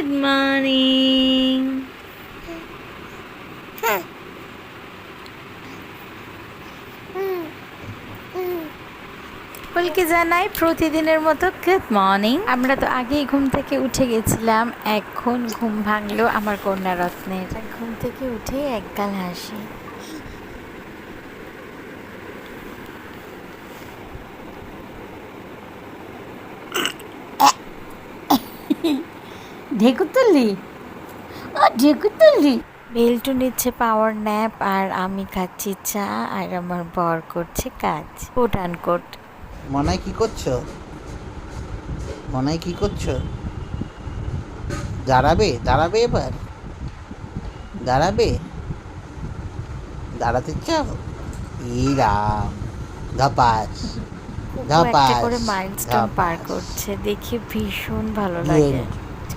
Good morning. সকলকে জানাই প্রতিদিনের মতো গুড মর্নিং। আমরা তো আগেই ঘুম থেকে উঠে গেছিলাম, এখন ঘুম ভাঙলো আমার কন্যা রত্নের। ঘুম থেকে উঠে একগাল হাসি। ঢেকুর তুললি? ঢেকুর তুললি? বেল্টু নিচ্ছে পাওয়ার ন্যাপ, আর আমি খাচ্ছি চা, আর আমার বর করছে কাজ। Quote unquote. মনাই কি করছো? মনাই কি করছো? দাঁড়াবে দাঁড়াবে এবার দাঁড়াবে? দাঁড়াতে চাও? এই রাম, ধপাস একটা ধপাস করে মাইলস্টোন পার ধপাস। করছে, দেখে ভীষণ ভালো লাগে।